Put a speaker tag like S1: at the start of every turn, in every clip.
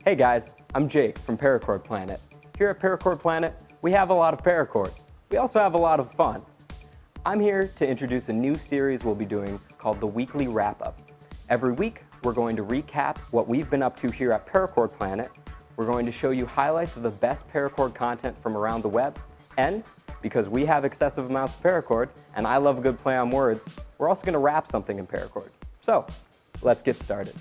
S1: Hey guys, I'm Jake from Paracord Planet. Here at Paracord Planet, we have a lot of paracord. We also have a lot of fun. I'm here to introduce a new series we'll be doing called the Weekly Wrap-Up. Every week, we're going to recap what we've been up to here at Paracord Planet. We're going to show you highlights of the best paracord content from around the web. And because we have excessive amounts of paracord, and I love a good play on words, we're also going to wrap something in paracord. So, let's get started.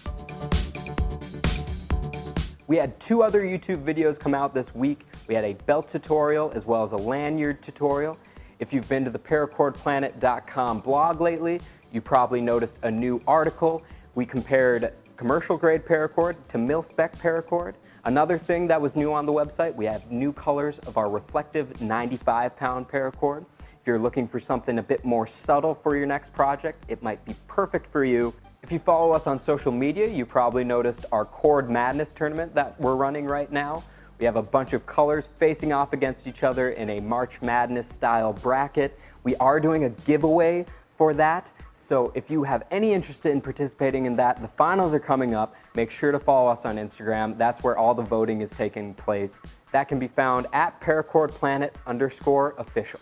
S1: We had 2 other YouTube videos come out this week. We had a belt tutorial as well as a lanyard tutorial. If you've been to the ParakordPlanet.com blog lately, you probably noticed a new article. We compared commercial grade paracord to mil-spec paracord. Another thing that was new on the website, we have new colors of our reflective 95-pound paracord. If you're looking for something a bit more subtle for your next project, it might be perfect for you. If you follow us on social media, you probably noticed our Cord Madness tournament that we're running right now. We have a bunch of colors facing off against each other in a March Madness style bracket. We are doing a giveaway for that, so if you have any interest in participating in that, the finals are coming up. Make sure to follow us on Instagram. That's where all the voting is taking place. That can be found at ParakordPlanet_official.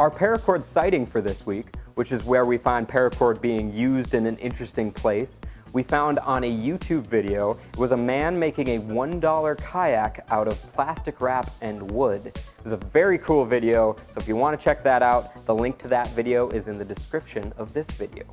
S1: Our paracord sighting for this week, which is where we find paracord being used in an interesting place, we found on a YouTube video. It was a man making a $1 kayak out of plastic wrap and wood. It was a very cool video, so if you want to check that out, the link to that video is in the description of this video.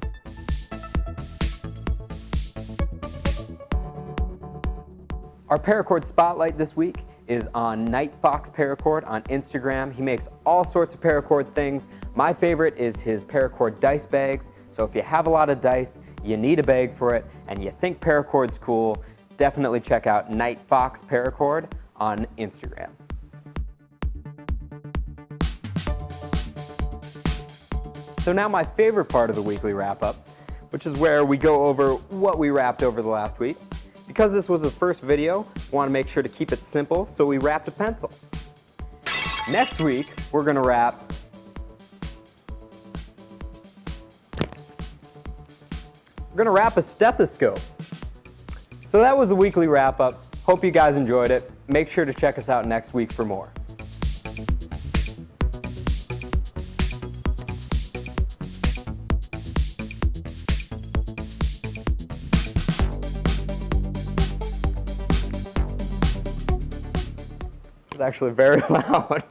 S1: Our paracord spotlight this week is on Night Fox Paracord on Instagram. He makes all sorts of paracord things. My favorite is his paracord dice bags. So if you have a lot of dice, you need a bag for it, and you think paracord's cool, definitely check out Night Fox Paracord on Instagram. So now my favorite part of the weekly wrap-up, which is where we go over what we wrapped over the last week. Because this was the first video, we want to make sure to keep it simple, so we wrapped a pencil. Next week, we're going to wrap a stethoscope. So that was the weekly wrap-up. Hope you guys enjoyed it. Make sure to check us out next week for more. It's actually very loud.